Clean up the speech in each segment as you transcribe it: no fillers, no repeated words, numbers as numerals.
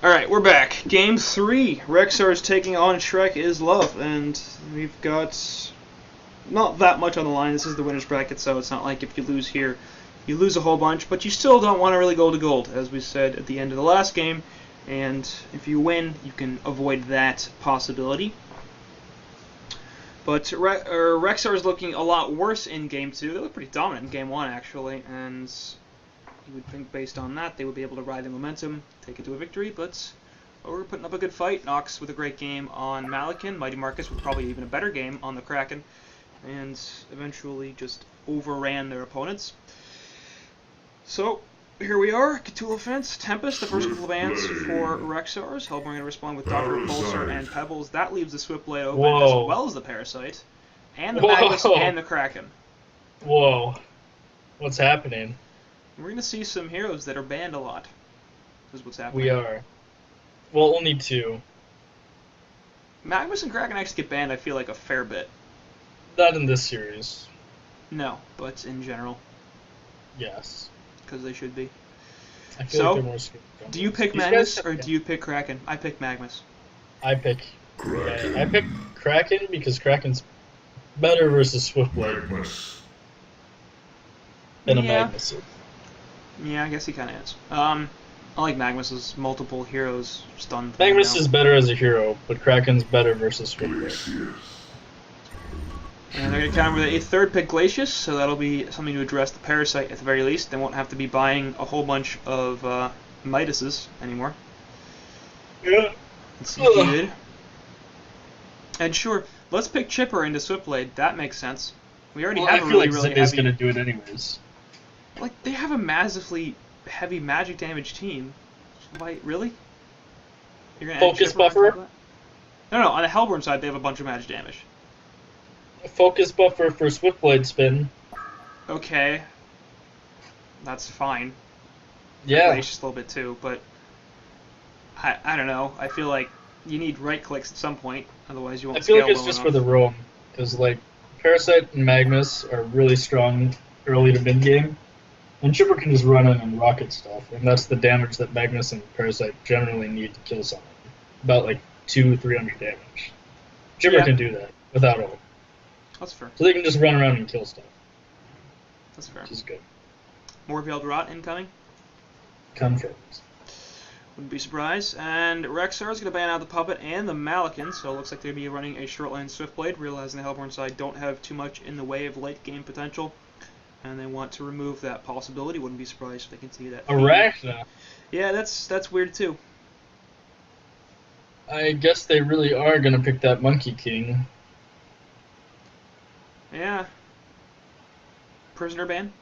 Alright, we're back. Game 3. REXXARS taking on Shrek is Love, and we've got not that much on the line. This is the winner's bracket, so it's not like if you lose here, you lose a whole bunch, but you still don't want to really go to gold, as we said at the end of the last game, and if you win, you can avoid that possibility. But REXXARS is looking a lot worse in Game 2. They look pretty dominant in Game 1, actually, and you would think based on that they would be able to ride the momentum, take it to a victory, but we're putting up a good fight. Nox with a great game on Malikan, Mighty Marcus with probably even a better game on the Kraken, and eventually just overran their opponents. So here we are, Cthulhu Fence, Tempest, the first couple of bans for REXXARS. Hellborn going to respond with Docker, Pulsar, and Pebbles. That leaves the Swiftblade open, as well as the Parasite, and the Magnus, and the Kraken. Whoa. What's happening? We're going to see some heroes that are banned a lot, is what's happening. We are. Well, only two. Magnus and Kraken actually get banned, I feel like, a fair bit. Not in this series. No, but in general. Yes. Because they should be. I feel like they're more skilled. Do you pick Magnus or do you pick Kraken? I pick Magnus. I pick Kraken. I pick Kraken because Kraken's better versus Swiftblade than a Magnus. Yeah, I guess he kind of is. I like Magnus's multiple heroes stunned. Magnus is better as a hero, but Kraken's better versus Swiftblade. And they're going to counter with a third pick Glacius, so that'll be something to address the Parasite at the very least. They won't have to be buying a whole bunch of Midases anymore. Yeah. It's good. And sure, let's pick Chipper into Swiftblade. That makes sense. We already have a really Zinni's heavy... going to do it anyways. Like, they have a massively heavy magic damage team. Why, really? You're gonna Focus buffer? No, on the Hellborn side, they have a bunch of magic damage. A focus buffer for Swiftblade spin. Okay. That's fine. Yeah. Just a little bit too, but I don't know. I feel like you need right clicks at some point, otherwise you won't scale I feel like it's just for the roam, because like Parasite and Magnus are really strong early to mid game, and Chipper can just run in and rocket stuff, and that's the damage that Magnus and Parasite generally need to kill someone. About like 200-300 damage. Chipper can do that without ult. That's fair. So they can just run around and kill stuff. That's fair. Which is good. More Veiled Rot incoming? Confirmed. Wouldn't be surprised. And REXXARS is going to ban out the Puppet and the Malikan, so it looks like they're going to be running a short lane Swiftblade, realizing the Hellborn side don't have too much in the way of late game potential, and they want to remove that possibility. Wouldn't be surprised if they continue that. Arachna. Yeah, that's weird too. I guess they really are going to pick that Monkey King. Yeah. Prisoner ban?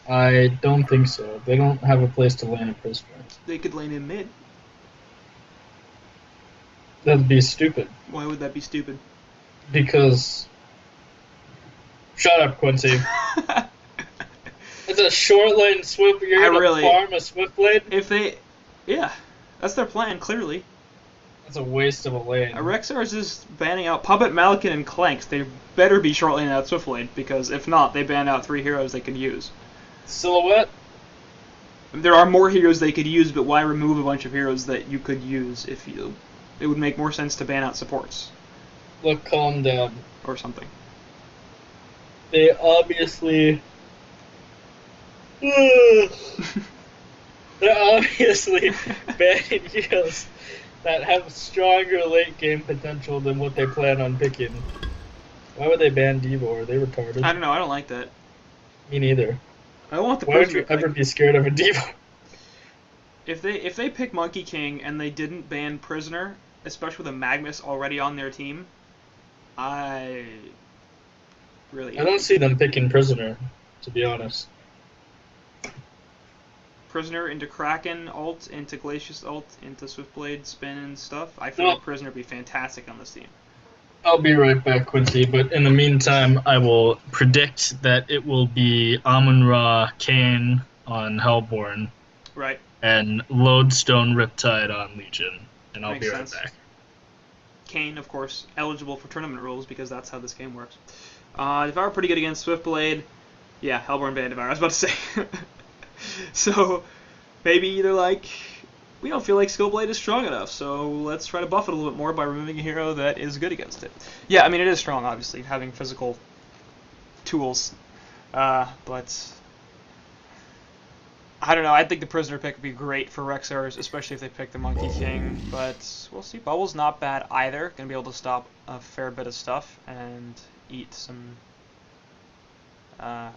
I don't think so. They don't have a place to land a prisoner. They could lane in mid. That'd be stupid. Why would that be stupid? Because... Shut up, Quincy. It's a short lane Swift. You're going to farm a Swiftblade? If they... Yeah. That's their plan, clearly. That's a waste of a lane. REXXARS is banning out Puppet, Malikan, and Clanks. They better be short laning out Swiftblade, because if not, they ban out 3 heroes they could use. Silhouette? There are more heroes they could use, but why remove a bunch of heroes that you could use if you... It would make more sense to ban out supports. Look, calm down. Or something. They obviously... They're obviously banning heroes that have stronger late game potential than what they plan on picking. Why would they ban Devo? Are they retarded? I don't know, I don't like that. Me neither. I want the Why would you ever be scared of a Devo? If they pick Monkey King and they didn't ban Prisoner, especially with a Magnus already on their team, I don't see them picking Prisoner, to be honest. Prisoner into Kraken ult, into Glacius ult, into Swiftblade spin and stuff. I feel like Prisoner would be fantastic on this team. I'll be right back, Quincy, but in the meantime, I will predict that it will be Amun-Ra Kain on Hellborn. Right. And Lodestone Riptide on Legion. And I'll be right back. Kain, of course, eligible for tournament rules because that's how this game works. Devour pretty good against Swiftblade. Yeah, Hellborn ban Devour, I was about to say. So, maybe either like we don't feel like Skillblade is strong enough, so let's try to buff it a little bit more by removing a hero that is good against it. Yeah, I mean, it is strong, obviously, having physical tools, but I don't know. I think the prisoner pick would be great for REXXARS, especially if they pick the Monkey King, but we'll see. Bubble's not bad either. Gonna be able to stop a fair bit of stuff and eat some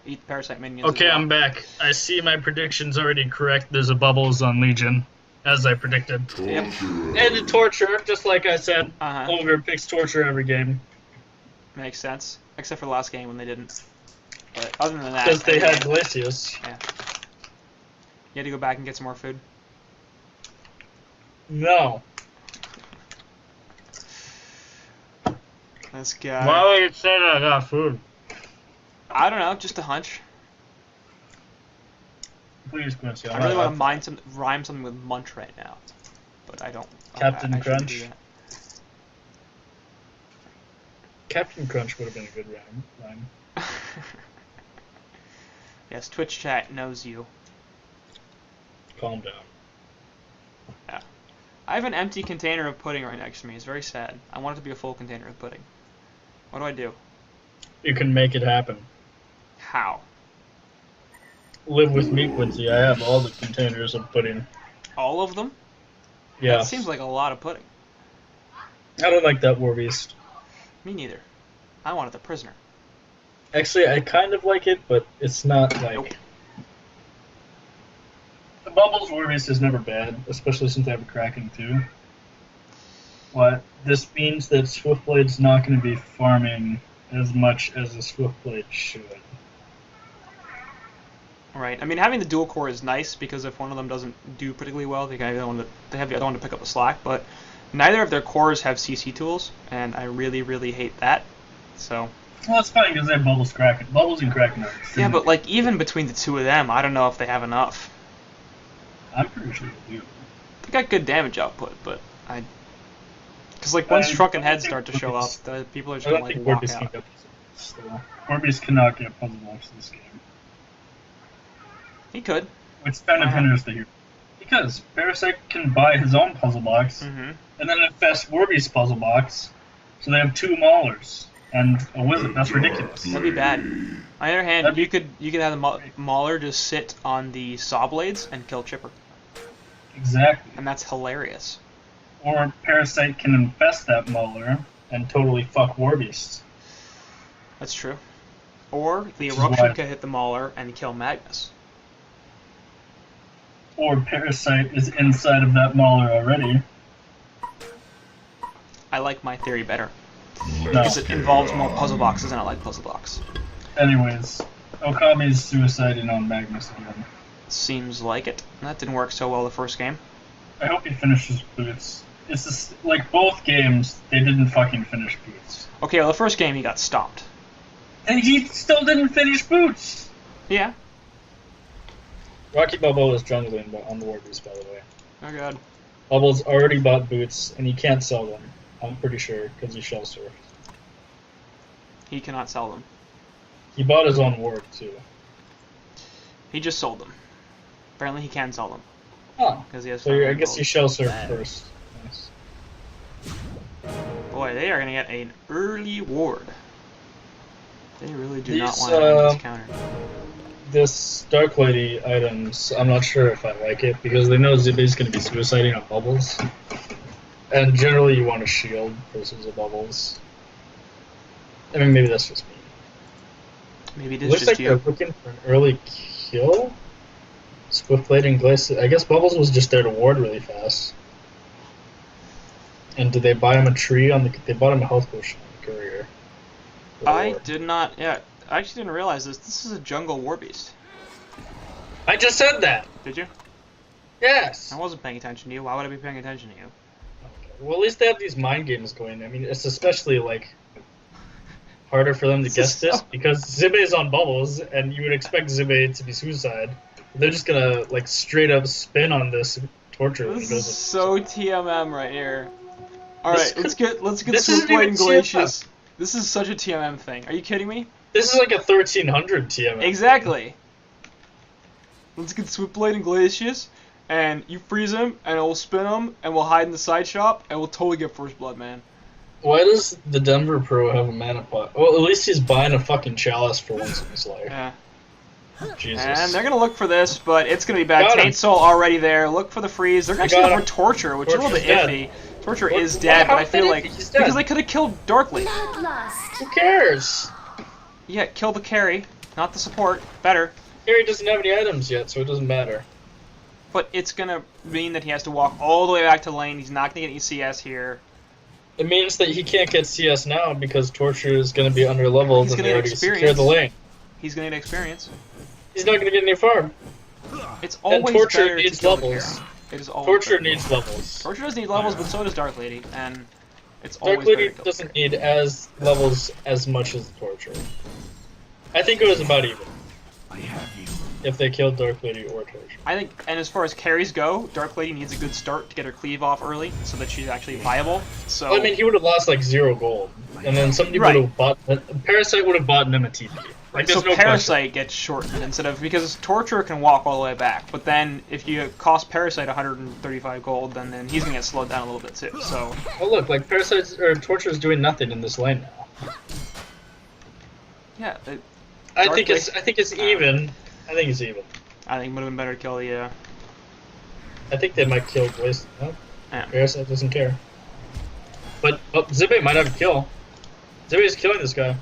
eat the parasite minions. Okay, as well. I'm back. I see my prediction's already correct. There's a Bubbles on Legion, as I predicted. Yep. And a Torture, just like I said. Uh-huh. Ogre picks Torture every game. Makes sense, except for the last game when they didn't. But other than that, Because they had Glacius. Yeah. You had to go back and get some more food. No. This guy. Why would you say that I got food? I don't know, just a hunch. Please, Quincy. I really want to rhyme something with munch right now, but I don't. Captain I shouldn't Crunch? do that. Captain Crunch would have been a good rhyme. Yes, Twitch chat knows you. Calm down. Yeah. I have an empty container of pudding right next to me. It's very sad. I want it to be a full container of pudding. What do I do? You can make it happen. How? Live with me, Quincy. I have all the containers of pudding. All of them? Yeah. That seems like a lot of pudding. I don't like that War Beast. Me neither. I wanted the prisoner. Actually, I kind of like it, but it's not like... Nope. The Bubbles War Beast is never bad, especially since I have a Kraken too. But this means that Swiftblade's not going to be farming as much as a Swiftblade should. Right. I mean, having the dual core is nice because if one of them doesn't do particularly well, they have the other one to pick up the slack. But neither of their cores have CC tools, and I really, really hate that. So. Well, it's funny because they have Bubbles Kraken. Bubbles and Kraken are... Yeah, but like even between the two of them, I don't know if they have enough. I'm pretty sure they do. They got good damage output, but I. Because like once Shrunken Heads start to show up, the people are just I gonna don't like think walk Warbeast can out. get puzzle blocks. Warbeast cannot get puzzle blocks in this game. He could. Which kind of hinders the hero. Because Parasite can buy his own puzzle box, Mm-hmm. and then infest Warbeast's puzzle box, so they have 2 Maulers and a Wizard. That's ridiculous. That'd be bad. On the other hand, you could have the Mauler just sit on the saw blades and kill Chipper, Exactly. and that's hilarious. Or Parasite can infest that Mauler and totally fuck Warbeast. That's true. Or the Which is Eruption why- could hit the Mauler and kill Magnus. Or Parasite is inside of that Mauler already. I like my theory better. No. Because it involves more puzzle boxes, and I like puzzle blocks. Anyways, Okami's suiciding on Magnus again. Seems like it. That didn't work so well the first game. I hope he finishes Boots. It's just, like both games, they didn't fucking finish Boots. Okay, well the first game he got stomped. And he still didn't finish Boots! Yeah. Rocky Bubble is jungling on the War Beast, by the way. Oh god. Bubbles already bought boots, and he can't sell them. I'm pretty sure, because he's shell surfed. He cannot sell them. He bought his own ward, too. He just sold them. Apparently he can sell them. Oh, Because he has so I Fire guess Gold. he shell surfed first. Nice. Boy, they are going to get an early ward. They really do not These, want to have this counter. This Dark Lady items, I'm not sure if I like it, because they know Zibe's going to be suiciding on Bubbles. And generally you want a shield versus a Bubbles. I mean, maybe that's just me. Maybe it is Looks just like you. they're looking for an early kill? Swiftblade and Glacius. I guess Bubbles was just there to ward really fast. And did they buy him a tree on the... They bought him a health potion on the courier. I did not... Yeah, I actually didn't realize this. This is a jungle war beast. I just said that! Did you? Yes! I wasn't paying attention to you. Why would I be paying attention to you? Well, at least they have these mind games going. I mean, it's especially, like, harder for them to This guess is this, so- because Zibe is on Bubbles, and you would expect Zibe to be suicide. They're just gonna, like, straight up spin on this torture when he This goes is so TMM right here. Alright, This let's get this isn't Swiftblade even and Glacius. This is such a TMM thing. Are you kidding me? This is like a 1300 TMM. Exactly. Let's get Swiftblade and Glacius, and you freeze him, and we'll spin him, and we'll hide in the side shop, and we'll totally get first blood, man. Why does the Denver Pro have a mana pot? Well, at least he's buying a fucking chalice for once in his life. Yeah. Jesus. And they're gonna look for this, but it's gonna be bad. Got him. Taint Soul already there. Look for the freeze. They're actually going for Torture, which is a little bit iffy. Torture is dead, but I feel like he's dead. because they could have killed Darkly. Who cares? Yeah, kill the carry, not the support. Better. Harry doesn't have any items yet, so it doesn't matter. But it's gonna mean that he has to walk all the way back to lane. He's not gonna get any CS here. It means that he can't get CS now because Torture is going to be under leveled He's and gonna they get already experience. secured the lane. He's gonna get experience. He's not going to get any farm. It's always And Torture better needs to kill levels. the carry. It is always Torture better. needs levels. Torture does need levels, but so does Dark Lady, and it's always Dark better Lady to kill doesn't the carry. need as levels as much as Torture. I think it was about even. If they killed Dark Lady or Torture. I think, and as far as carries go, Dark Lady needs a good start to get her cleave off early, so that she's actually viable. So Well, I mean, he would have lost like 0 gold, and then somebody would have bought. Parasite would have bought him a TP. Like, so there's no Parasite gets shortened instead of because Torture can walk all the way back, but then if you cost Parasite 135 gold, then he's gonna get slowed down a little bit too. So question. Well, look, like Parasite or Torture is doing nothing in this lane now. yeah, I think it's even. I think it's even. I think it would have been better to kill the. I think they might kill Blaze. No, Yeah. Parasite doesn't care. But Zibe might have a kill. Zibe is killing this guy.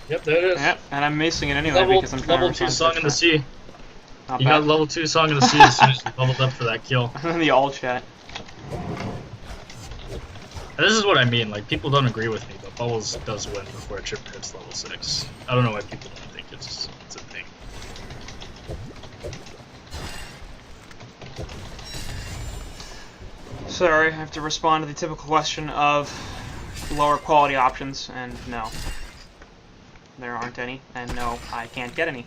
Yep, there it is. Yep, and I'm missing it anyway because I'm trying level to 2 Song in the Sea. Not You bad. got level 2 Song in the Sea as soon as you leveled up for that kill. in the all chat. And this is what I mean, like, people don't agree with me, but Bubbles does win before a chip hits level 6. I don't know why people don't think it's a thing. Sorry, I have to respond to the typical question of lower quality options, and no. There aren't any, and no, I can't get any.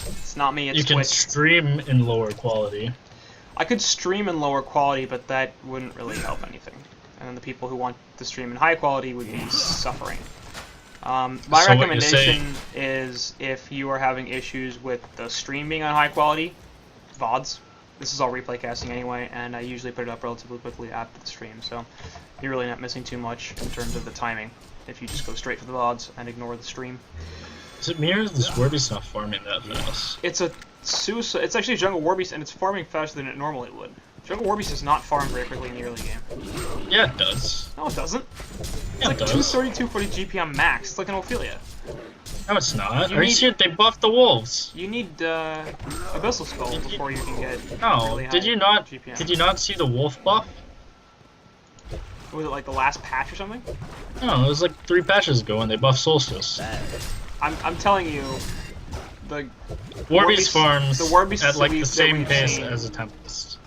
It's not me, it's You can Twitch. stream in lower quality. I could stream in lower quality, but that wouldn't really help anything. And then the people who want to stream in high quality would be suffering. My So what you're recommendation is if you are having issues with the stream being on high quality, VODs. This is all replay casting anyway, and I usually put it up relatively quickly after the stream, so you're really not missing too much in terms of the timing if you just go straight for the VODs and ignore the stream. Is it me or is the Swarby's not farming that fast? It's a suicide. It's actually a Jungle Warbeast, and it's farming faster than it normally would. Jungle Warbeast does not farm very quickly in the early game. Yeah, it does. No, it doesn't. It's Yeah, like it does. 230, 240 GPM max. It's like an Ophelia. No, it's not. You Are you need- serious? They buffed the wolves. You need Abyssal Skull before you can get No, really high did you not? GPM. Did you not see the wolf buff? Was it like the last patch or something? No, it was like 3 patches ago when they buffed Solstice. I'm telling you, the Warbeast farms the Warbeasts at like that the same we've pace seen, as a Tempest.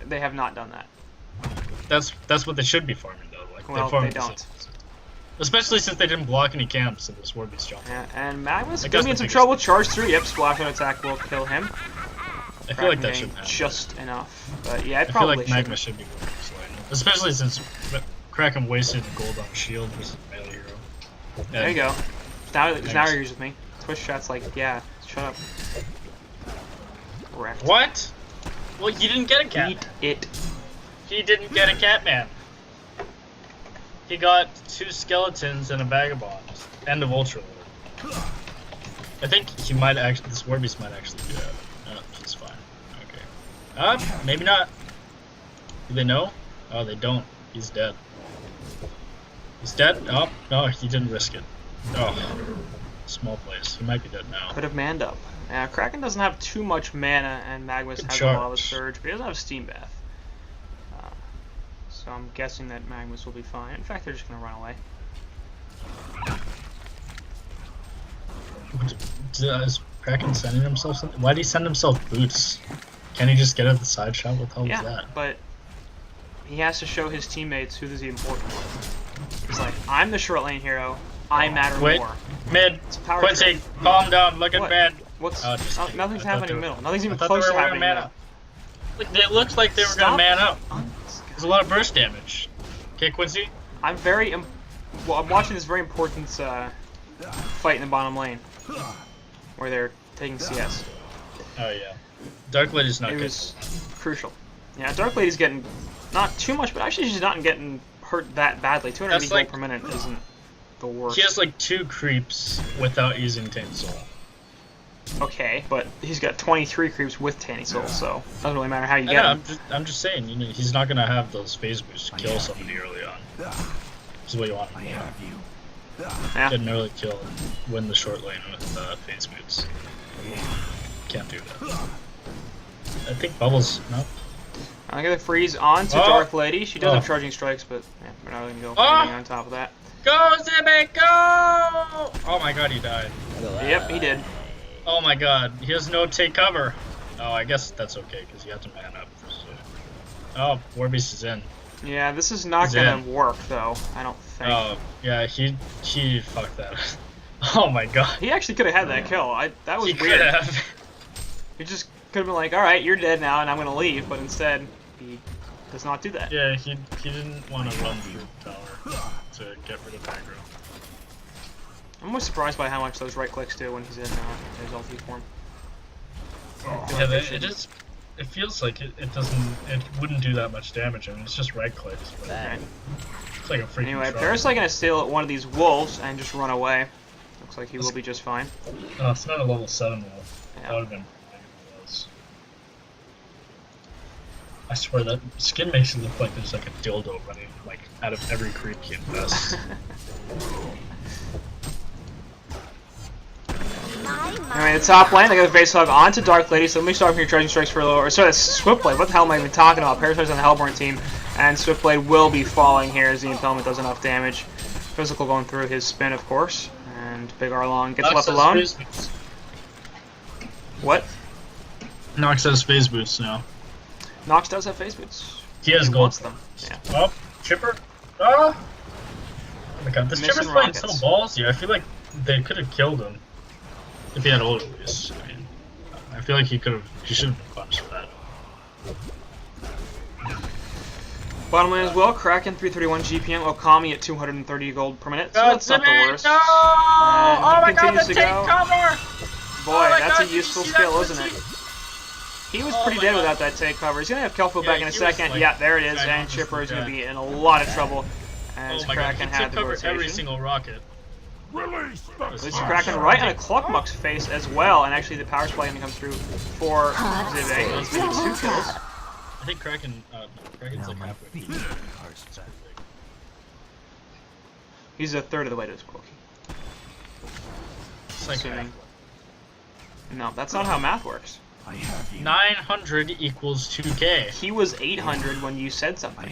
They have not done that. That's what they should be farming though. Like Well, they farm they the don't. same. Especially since they didn't block any camps in this Warbeast jump. Yeah, and Magma's I gonna guess be in the some biggest- trouble. Charge through. Yep, splash on attack will kill him. I feel like that Kraken shouldn't happen. just enough. But yeah, it I feel probably like should. Magma should be winning this lane. Especially since Kraken wasted gold on shield versus melee hero. There you go. Now Thanks. you're with me. Twitch chat's like, yeah, shut up. Correct. What? Well, you didn't get a cat. Eat it. He didn't get a Catman. He got 2 skeletons and a vagabond. End of Ultra Lord. I think he might actually. This Warbeast might actually do that. Oh, he's fine. Okay. Maybe not. Do they know? Oh, they don't. He's dead. He's dead? Oh, no, he didn't risk it. Oh. Small place. He might be dead now. Could have manned up. Kraken doesn't have too much mana, and Magma's Good has a Lava charge. Surge, but he doesn't have Steam Bath. So I'm guessing that Magma's will be fine. In fact, they're just gonna run away. Is Kraken sending himself something? Why did he send himself boots? Can he just get at the side shot? What the hell Yeah, was that? but he has to show his teammates who is the important one. He's like, I'm the short lane hero. I matter Wait. more. Mid. It's a power Quincy, trip. calm down. Look at What? mid. What's Just kidding. nothing's I thought happening they in were- the middle. Nothing's even I thought close they to were happening. gonna man in up. Like, they looked like they were Stop gonna man up. on- There's a lot of burst damage. Okay, Quincy. I'm I'm watching this very important fight in the bottom lane, where they're taking CS. Oh yeah. Dark Lady's not It good. was crucial. Yeah, Dark Lady's getting not too much, but actually she's not getting hurt that badly. 280 gold per minute isn't the worst. He has like 2 creeps without using Taint Soul. Okay, but he's got 23 creeps with Tanny Soul, so it doesn't really matter how you I get know, him. I'm just saying, you know, he's not gonna have those phase boosts to kill somebody early on. This is what you want. Yeah. Get an early kill, win the short lane with phase boots. Can't do that. I think Bubbles. Nope. I get a freeze on to Dark Lady. She does have charging strikes, but yeah, we're not gonna go anything on top of that. Go, Zibby, go! Oh my god, he died. Yep, he did. Oh my god, he has no take cover. Oh, I guess that's okay, because you have to man up. So. Oh, Warbeast is in. Yeah, this is not gonna work, though, I don't think. Oh, yeah, he fucked that. Oh my god. He actually could have had that kill. That was he weird. Could have. He just could have been like, alright, you're dead now, and I'm gonna leave, but instead, he does not do that. Yeah, he didn't want to run through the tower to get rid of aggro. I'm almost surprised by how much those right clicks do when he's in his ulti form. Yeah, it feels like it wouldn't do that much damage. I mean, it's just right clicks. But Okay. It's like a freaking Anyway, truck. Parasite gonna steal one of these wolves and just run away. Looks like he will be just fine. Oh, it's not a level 7 wolf. Yeah. That would have been ridiculous. I swear that skin makes it look like there's like a dildo running like out of every creep he invests. Anyway, the top lane, they got a base hug onto Dark Lady, so let me start from your charging strikes for a little, or sorry, that's Swiftblade. What the hell am I even talking about? Parasite's on the Hellborn team, and Swiftblade will be falling here as the Impalement does enough damage. Physical going through his spin, of course, and Big Arlong gets left alone. What? Nox has phase boosts now. Nox does have phase boots. He has gold. Wants them. Yeah. Oh, Chipper. Oh my god, this Missing Chipper's playing so rockets. ballsy. I feel like they could have killed him if he had ult at least. I mean, I feel like he should have been punished for that. Bottom lane as well, Kraken 331 GPM, Okami at 230 gold per minute, so that's not the worst. No! And Oh my god, continues the to take go. cover! Boy, my that's God, a did you useful see skill, that isn't it? He was Oh pretty my dead God. without that take cover. He's going to have Kelfo Yeah, back in a he was second. like Yeah, there it is, and ginormous Chipper is going to guy. be in a lot of trouble as Oh my god, Kraken he had took the cover every rotation. single rocket. This is Kraken right on a Cluckmuck's face as well, and actually the power supply comes through for Zibbe. He's getting 2 kills. I think Kraken's like halfway through. He's a third of the way to his Quilky. It's like Assuming. No, that's not how math works. 900 equals 2k. He was 800 when you said something.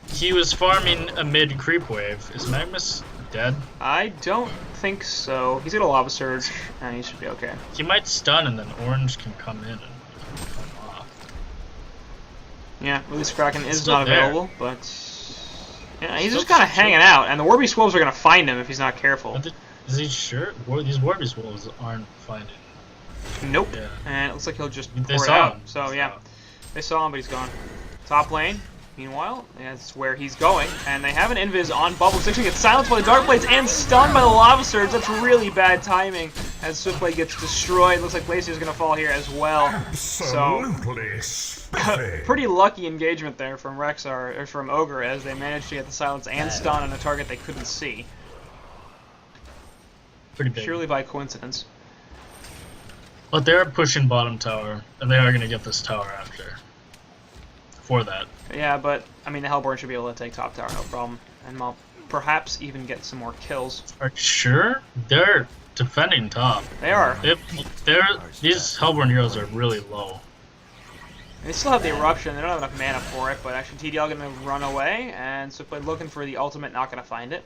He was farming a mid creep wave. Is Magnus dead? I don't think so. He's got a Lava Surge, and he should be okay. He might stun and then Orange can come in and come off. Yeah, at least Kraken is Still not there. available, but yeah, he's Still just kind of chill. hanging out, and the Warbeast Wolves are going to find him if he's not careful. Is he sure? These Warbeast wolves aren't finding. Nope. Yeah. And it looks like he'll just They pour it saw out. him. So They yeah, saw him. they saw him, but he's gone. Top lane, meanwhile, that's where he's going, and they have an invis on Bubbles. Actually gets silenced by the Dark Blades and stunned by the Lava Surge. That's really bad timing as Swiftblade gets destroyed. Looks like Lacey's going to fall here as well. Absolutely spiffy. Pretty lucky engagement there from REXXAR, or from Ogre, as they managed to get the silence and stun on a target they couldn't see. Pretty big. Surely by coincidence. But they're pushing bottom tower, and they are going to get this tower after. For that. Yeah, but, I mean, the Hellborn should be able to take top tower, no problem. And perhaps even get some more kills. Are you sure? They're defending top. They are. These Hellborn heroes are really low. They still have the Eruption, they don't have enough mana for it, but actually TDL going to run away, and Swiftblade looking for the ultimate, not going to find it.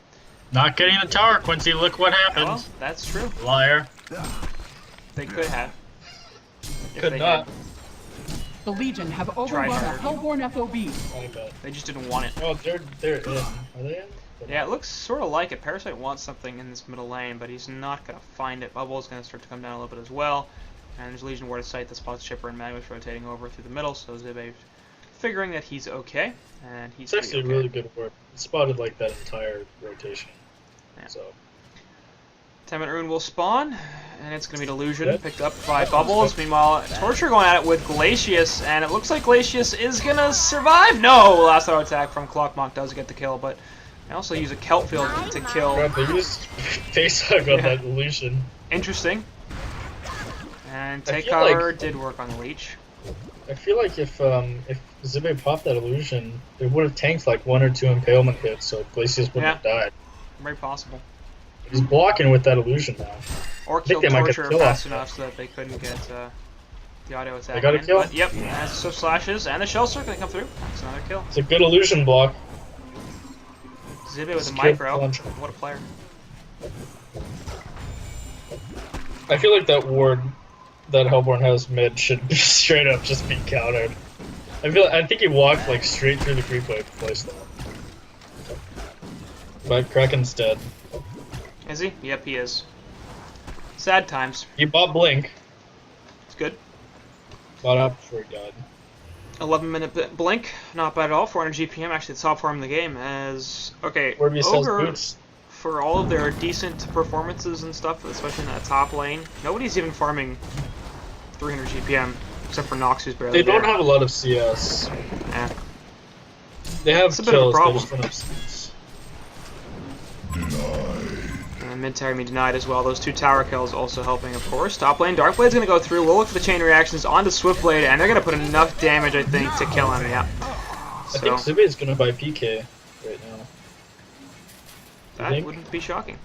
Not getting the tower, Quincy. Look what happened. Well, that's true. Liar. They could have. If Could they not. had. The Legion have overrun a harder. Hellborn FOB. I bet. They just didn't want it. Oh, they're in. Are they in? Yeah, it looks sort of like it. Parasite wants something in this middle lane, but he's not going to find it. Bubble's going to start to come down a little bit as well. And there's Legion Ward of Sight that spots Chipper and Magnus rotating over through the middle, so Zibbe figuring that he's okay. And he's It's actually pretty okay. really good work. It spotted like that entire rotation. Yeah. So 10-minute rune will spawn, and it's going to be Delusion picked up by Bubbles. Meanwhile, Torture going at it with Glacius, and it looks like Glacius is going to survive. No! Last auto attack from Clockmonk does get the kill, but they also use a Kelp Field to kill. Right, they used face hug on that illusion. Interesting. And take feel cover like- did work on the leech. I feel like if Zibe popped that illusion, it would have tanked like 1 or 2 impalement hits, so Glacius wouldn't have died. Very possible. He's blocking with that illusion now. Or think killed they might get Torture kill fast off. enough so that they couldn't get the auto attack. They got a in. kill? But, yep, as so slashes, and the shell circle can come through. That's another kill. It's a good illusion block. Zibe with a Skip micro. launch. What a player. I feel like that ward that Hellborn has mid should straight up just be countered. I think he walked like straight through the creep wave to place that. But Kraken's dead. Is he? Yep, he is. Sad times. He bought Blink. It's good. Bought up before he died. 11-minute blink, not bad at all. 400 GPM, actually the top farm in the game. As Where sells Ogre, boots. for all of their decent performances and stuff, especially in that top lane, nobody's even farming 300 GPM except for Nox, who's barely They don't there. have a lot of CS. Yeah. They have It's a bit of a kills, they problem. just don't have CS. And mid tower being denied as well. Those 2 tower kills also helping, of course. Top lane, Darkblade's going to go through. We'll look for the chain reactions onto Swiftblade, and they're going to put enough damage, I think, to kill him. Yeah. I think So Zibe is going to buy PK right now. that think? wouldn't be shocking.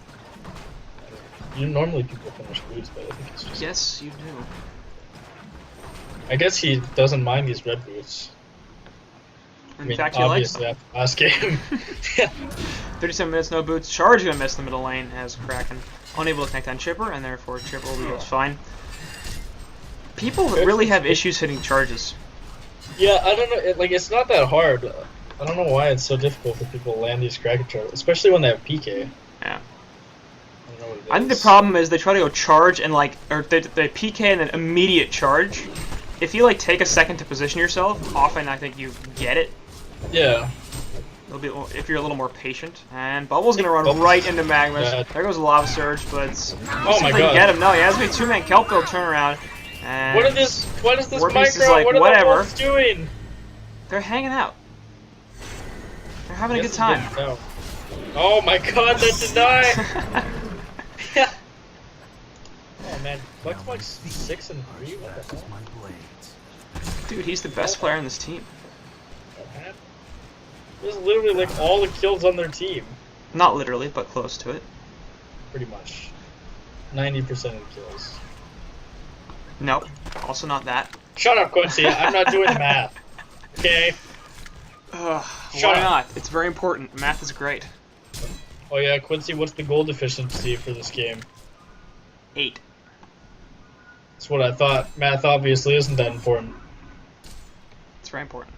Normally people finish boots, but I think it's just... Yes, you do. I guess he doesn't mind these red boots. In fact, he likes obviously them. after last game. Yeah. 37 minutes, no boots. Charge gonna miss the middle lane as Kraken unable to connect on Chipper, and therefore Chipper will be just fine. People really have issues hitting charges. Yeah, I don't know. It's not that hard. I don't know why it's so difficult for people to land these Kraken charges, especially when they have PK. Yeah. I don't know what it is. I think the problem is they try to go charge and or they PK and then immediate charge. If you take a second to position yourself, often I think you get it. Yeah. It'll be if you're a little more patient. And Bubble's gonna run Bubbles. right into Magmus. Yeah. There goes a Lava Surge, but Oh my god. get him. No, he has to be 2-man Kelpfield turnaround. And What is this Warbeast micro? is like, what are whatever. the wolves doing? they're hanging out. They're having a Yes, good time. he did. No. Oh my god, that deny! Yeah. Oh man, Buck's 6 and 3. What the hell? Dude, he's the best player on this team. Man. There's literally all the kills on their team. Not literally, but close to it. Pretty much. 90% of the kills. Nope. Also not that. Shut up, Quincy. I'm not doing math. Okay? Why Shut up. not? It's very important. Math is great. Oh yeah, Quincy, what's the goal deficiency for this game? 8. That's what I thought. Math obviously isn't that important. It's very important.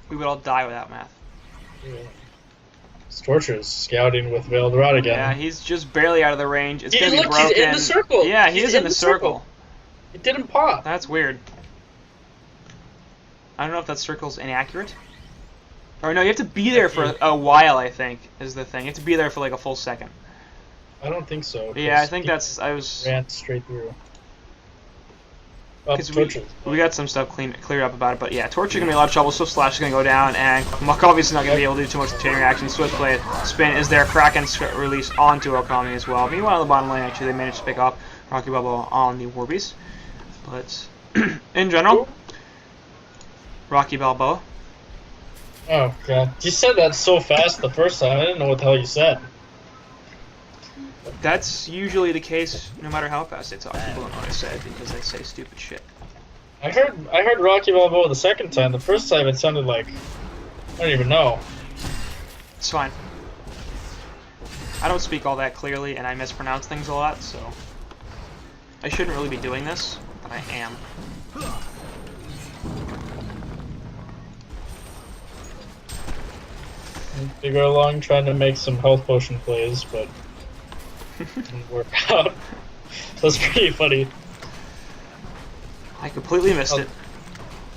We would all die without math. It's torturous. Scouting with Veiled Rod again. Yeah, he's just barely out of the range. It's Yeah, gonna be look, broken. he's in the circle. Yeah, he He's is in the circle. It didn't pop. That's weird. I don't know if that circle's inaccurate. Or no, you have to be there for a while, I think, is the thing. You have to be there for a full second. I don't think so. Yeah, I think that's... I was... Ran straight through. Oh, Because torture. we got some stuff cleared up about it, but yeah, Torture gonna be a lot of trouble. Swift Slash is gonna go down, and Muck obviously not gonna be able to do too much chain reaction. Swift Blade spin is there. Kraken's release onto Okami as well. Meanwhile, on the bottom lane, actually, they managed to pick up Rocky Bubble on the Warbeast. But in general, Rocky Balboa. Oh god, you said that so fast the first time. I didn't know what the hell you said. That's usually the case, no matter how fast they talk. People don't know what I said because they say stupid shit. I heard Rocky Balboa the second time. The first time it sounded like I don't even know. It's fine. I don't speak all that clearly, and I mispronounce things a lot, so I shouldn't really be doing this, but I am. They go along trying to make some health potion plays, but didn't work out. That's pretty funny. I completely missed it.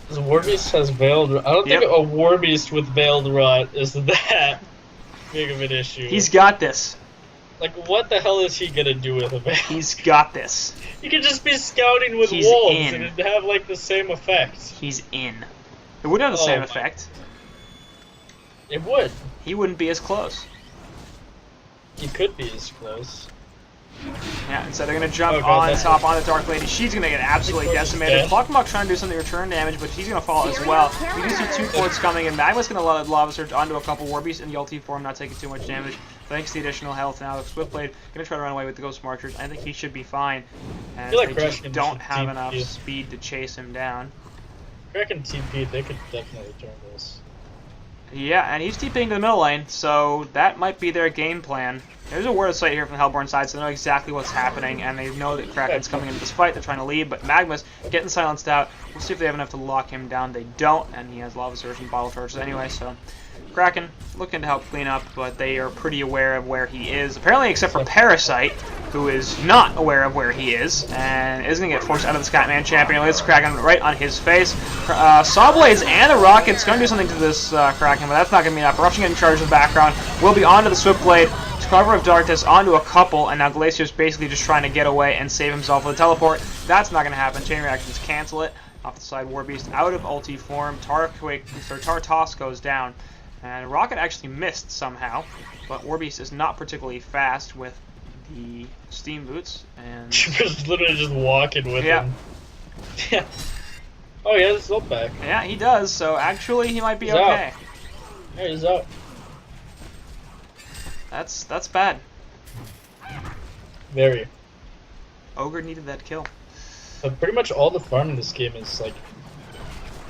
This Warbeast has Veiled Rot. I don't think a Warbeast with Veiled Rot is that big of an issue. He's got this. Like, what the hell is he gonna do with a veil? He's got this. He could just be scouting with He's wolves in. and it'd have like the same effect. He's in. It would have the same effect. It would. He wouldn't be as close. He could be as close. Yeah, instead they're going to jump God, on that's- top on the Dark Lady. She's going to get absolutely decimated. Clockmok trying to do something return damage, but she's going to fall as well. We do see 2 forts coming, and Magma's going to let Lava Surge onto a couple Warbeasts in the ulti form, not taking too much damage. Thanks to the additional health now, Swiftblade going to try to run away with the Ghost Marchers. I think he should be fine, and like they just Kraken don't should have TP. enough speed to chase him down. Kraken TP, they could definitely turn this. Yeah, and he's TPing to the middle lane, so that might be their game plan. There's a word of sight here from the Hellborn side, so they know exactly what's happening, and they know that Kraken's coming into this fight. They're trying to leave, but Magma's getting silenced out. We'll see if they have enough to lock him down. They don't, and he has Lava Surge and Bottle Charges anyway, so Kraken looking to help clean up, but they are pretty aware of where he is. Apparently, except for Parasite, who is not aware of where he is, and is going to get forced out of the Scatman Champion. It's Kraken right on his face. Sawblades and the Rocket's going to do something to this Kraken, but that's not going to be enough. Eruption getting charged in the background. Will be onto the Swiftblade. Cover of Darkness onto a couple, and now Glacier's basically just trying to get away and save himself with a teleport. That's not going to happen. Chain reactions cancel it. Off the side, Warbeast out of ulti form. Tar-Toss goes down. And Rocket actually missed somehow, but Warbeast is not particularly fast with the Steam Boots. And He's literally just walking with yeah. him. Yeah. Oh, he has his ult back. Yeah, he does, so actually he might be He's okay. out. Yeah, he's out. That's bad. Very. Ogre needed that kill. But pretty much all the farm in this game is like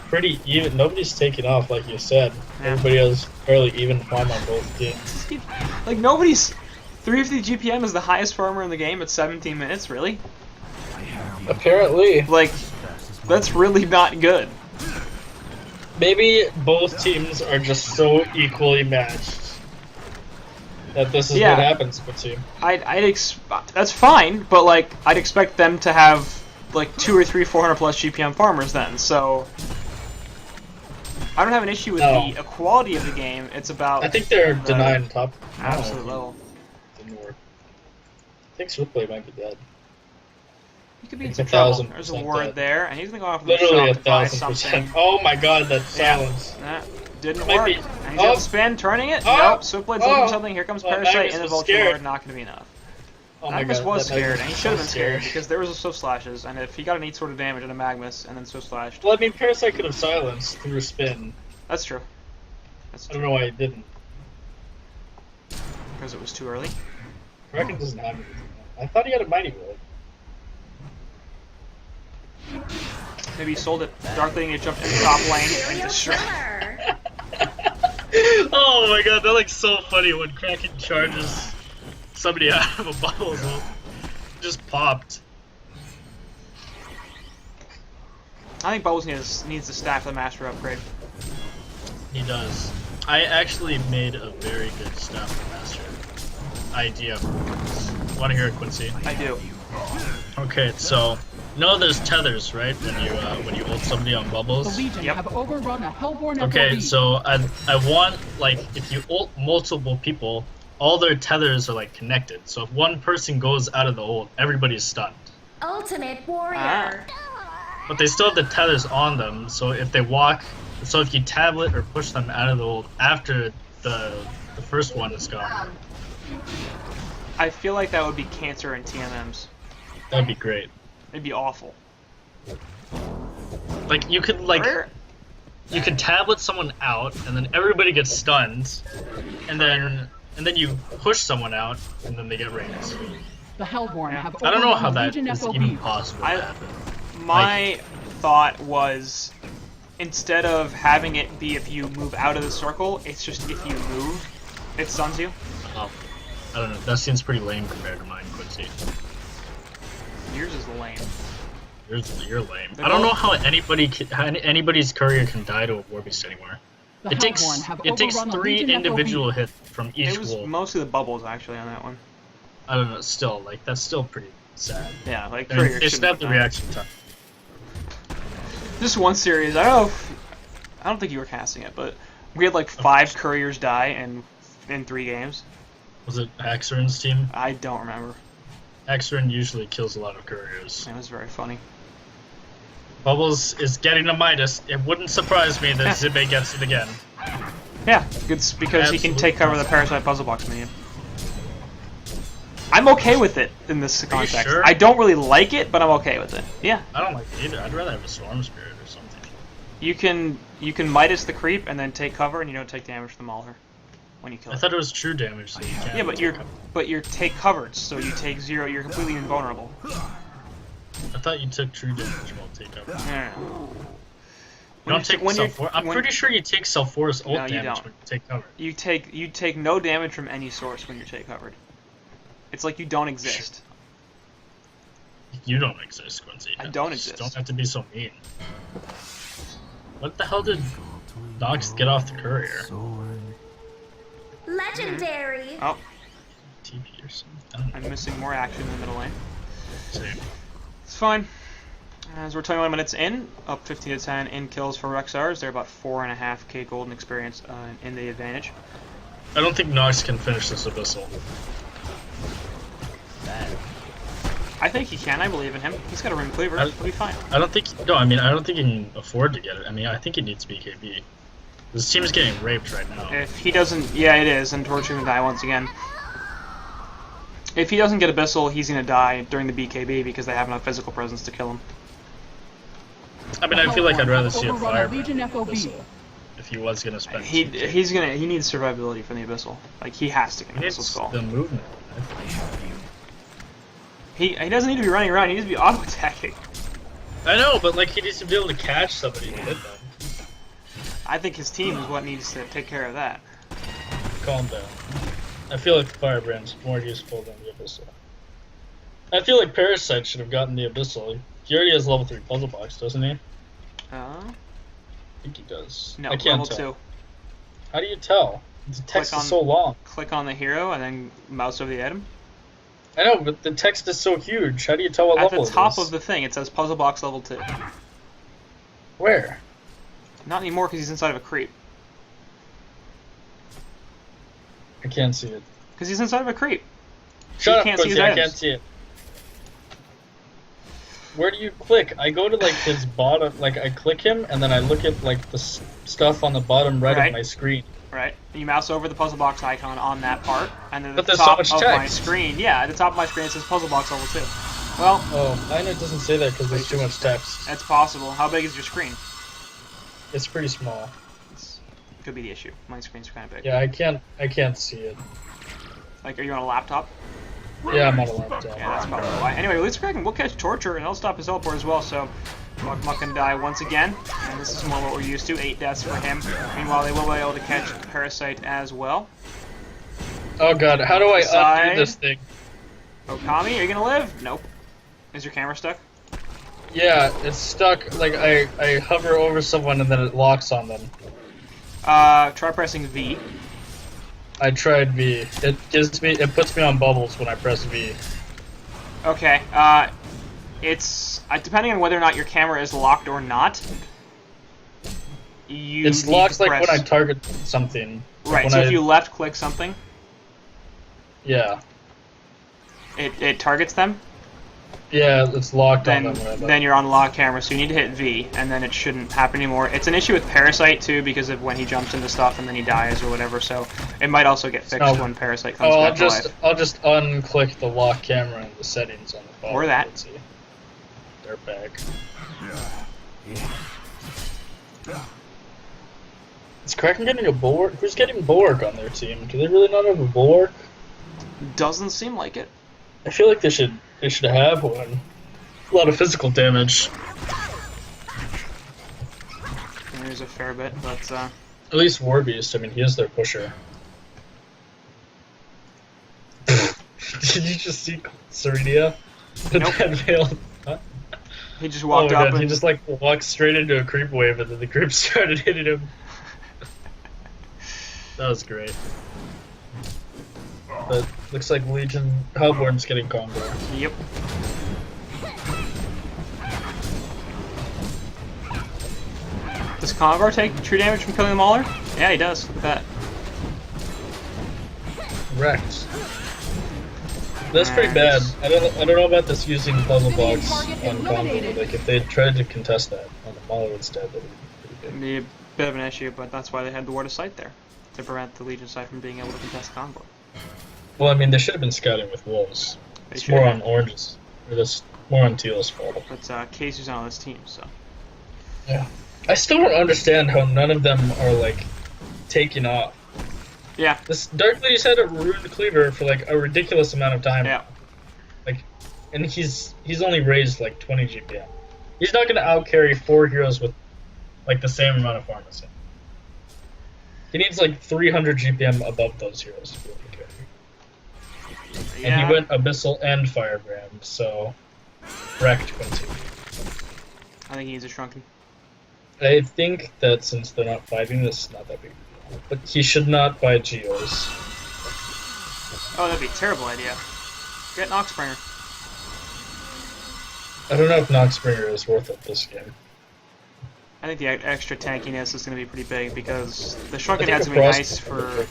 pretty even. Nobody's taking off, like you said. Yeah. Everybody has fairly even farm on both teams. Like, nobody's... 350 GPM is the highest farmer in the game at 17 minutes, really? Apparently. Like, that's really not good. Maybe both teams are just so equally matched that this is Yeah. what happens with team. That's fine, but like I'd expect them to have like 2 or 3 400 plus GPM farmers then. So I don't have an issue with No. the equality of the game. It's about I think they're the denying top. absolute level. Didn't work. I think Swiftblade might be dead. You could be in It's some trouble. 1000% There's a ward dead. there, and he's gonna go off the Literally shop to buy 1000%. something. Oh my god, that Yeah. silence. That didn't Might work. be- And he's got the spin, turning it. Nope. Swiftblade's looking for something. Here comes Well, Parasite Magnus in the was Vulture scared. Lord. Not gonna be enough. Oh my Magnus god. was that scared, Magnus and he was should have been so scared because there was a Swift Slashes, and if he got any sort of damage into Magnus and then Swift Slashed, Well, I mean, Parasite could have silenced through a spin. that's true. That's I don't true. know why he didn't. Because it was too early. Kraken doesn't have anything. I thought he had a mighty blade. Maybe he sold it. Dark Lady jumped in the top lane and destroyed. Oh my god, that looks so funny when Kraken charges somebody out of a bubble. Just popped. I think Bubbles needs to staff the Master upgrade. He does. I actually made a very good staff master idea for this. Want to hear it, Quincy? I do. Okay, so there's tethers, right? When you ult somebody on The bubbles. Legion Yep. have overrun a Hellborn Okay, FOB. so I want, like, if you ult multiple people, all their tethers are like connected. So if one person goes out of the ult, everybody's stunned. Ultimate warrior. Ah. But they still have the tethers on them, so if they walk, so if you tablet or push them out of the ult after the first one is gone, I feel like that would be cancer in TMMs. that'd be great. It'd be awful. Like you could tablet someone out, and then everybody gets stunned, and then you push someone out, and then they get raised. The Hellborn have I don't know overrun how the that Legion is FOB. even possible to happen. My thought was, instead of having it be if you move out of the circle, it's just if you move, it stuns you. Oh, I don't know. That seems pretty lame compared to mine, Quincy. Yours is lame. You're lame. I don't know how anybody's courier can die to a Warbeast anymore. The It takes Hellborn have 3 overrun a Legion individual FOB. hits from each It was wolf. mostly the bubbles actually on that one. I don't know. Still, like that's still pretty sad. Yeah, like And courier they should shouldn't have the have died. reaction time. Just one series. I don't think you were casting it, but we had like 5 couriers die in 3 games. Was it Axerin's team? I don't remember. Axerin usually kills a lot of couriers. It was very funny. Bubbles is getting a Midas. It wouldn't surprise me that Zibe gets it again. Yeah, it's because he can take cover of the Parasite Puzzle Box minion. I'm okay with it in this context. Sure? I don't really like it, but I'm okay with it. Yeah. I don't like it either. I'd rather have a Storm Spirit or something. You can Midas the creep and then take cover, and you don't take damage from the Mauler when you kill I it. thought it was true damage, so you can't. Yeah, but you're take covered, so you take 0. You're completely invulnerable. I thought you took true damage while take cover. No. You don't take self-force. I'm pretty sure you take self-force ult damage don't. when you take cover. You take no damage from any source when you're take covered. It's like you don't exist. You don't exist, Quincy. I don't Just exist. Don't have to be so mean. What the hell did Nox get off the courier? Legendary. Oh, TP or something? I don't know. I'm missing more action in the middle lane. Same. It's fine. As we're 21 minutes in, up 15 to 10 in kills for REXXARS. They're about 4.5k golden experience in the advantage. I don't think Nox can finish this Abyssal. I think he can. I believe in him. He's got a Ring Cleaver. He'll be fine. I don't think. No, I mean, I don't think he can afford to get it. I mean, I think he needs BKB. This team is getting raped right now. If he doesn't, yeah, it is, and Torch gonna die once again. If he doesn't get Abyssal, he's gonna die during the BKB because they have enough physical presence to kill him. I mean, I feel like I'd rather see a Overrun fire Legion FOB. if he was gonna spend. He needs survivability from the Abyssal. Like he has to get He an Abyssal needs Skull. the movement. He doesn't need to be running around. He needs to be auto attacking. I know, but like he needs to be able to catch somebody and hit them. I think his team is what needs to take care of that. Calm down. I feel like Firebrand's more useful than the Abyssal. I feel like Parasite should have gotten the Abyssal. He already has level 3 puzzle box, doesn't he? I think he does. No, I can't level tell. 2. How do you tell? The text Click is so long. Click on the hero and then mouse over the item. I know, but the text is so huge. How do you tell what At level the top it is? of the thing, it says puzzle box level 2. Where? Not anymore because he's inside of a creep. I can't see it. Because he's inside of a creep. Shut You up, can't see Quincy, his I items. can't see it. Where do you click? I go to like his bottom, like I click him, and then I look at like the stuff on the bottom right Right. of my screen. Right? You mouse over the puzzle box icon on that part, and then at But the there's so top much of my text. screen, yeah, at the top of my screen it says puzzle box level 2. Well, Oh, mine it doesn't say that because there's too much text. that's possible. How big is your screen? It's pretty small. Could be the issue. My screen's kind of big. Yeah, I can't see it. Like, are you on a laptop? Yeah, I'm on a laptop. Yeah, that's probably why. Anyway, let's crack him. We'll catch Torture, and he'll stop his teleport as well, so Muck can die once again. And this is more what we're used to. 8 deaths for him. Meanwhile, they will be able to catch Parasite as well. Oh god, how do I Side. undo this thing? Okami, are you gonna live? Nope. Is your camera stuck? Yeah, it's stuck. Like I hover over someone and then it locks on them. Try pressing V. I tried V. It puts me on bubbles when I press V. Okay, it's depending on whether or not your camera is locked or not. It's locked like when I target something. Like Right, when so if you left click something, Yeah. it targets them. Yeah, it's locked on Then, them. Whatever. then you're on lock camera, so you need to hit V, and then it shouldn't happen anymore. It's an issue with Parasite too because of when he jumps into stuff and then he dies or whatever. So it might also get fixed when Parasite comes back to life. I'll just unclick the lock camera in the settings on the phone. Or that. Let's see. Dirtbag. Is Kraken getting a bulwark? Who's getting bulwark on their team? Do they really not have a bulwark? Doesn't seem like it. I feel like they should have one. A lot of physical damage. There's a fair bit, but At least Warbeast, I mean, he is their pusher. Did you just see Serenia? Nope. Huh? he just walked Oh my up god, he and just like walked straight into a creep wave and then the creep started hitting him. That was great. But looks like Legion Hellborn's getting combo. Yep. Does Congar take true damage from killing the Mauler? Yeah, he does. Look at that. wrecked. That's pretty bad. I don't know about this using puzzle blocks on combo, but like if they tried to contest that on the model instead, that would be pretty good. It'd be a bit of an issue, but that's why they had the Ward of Sight there, to prevent the Legion side from being able to contest combo. Well, I mean, they should have been scouting with wolves. It's more on oranges, or this more on teal's fault. But Casey's not on this team, so. Yeah. I still don't understand how none of them are like taking off. Yeah. This Dark Lady's had a ruined cleaver for like a ridiculous amount of time. Yeah. Like, and he's only raised like 20 GPM. He's not gonna outcarry 4 heroes with like the same amount of farm as him. He needs like 300 GPM above those heroes to be able to carry. Yeah. And he went Abyssal and Firebrand, so wrecked Quincy. I think he needs a Shrunken. I think that since they're not fighting, this is not that big. But he should not buy Geos. Oh, that'd be a terrible idea. Get Noxbringer. I don't know if Noxbringer is worth it this game. I think the extra tankiness is going to be pretty big because the Shrunken has to be nice for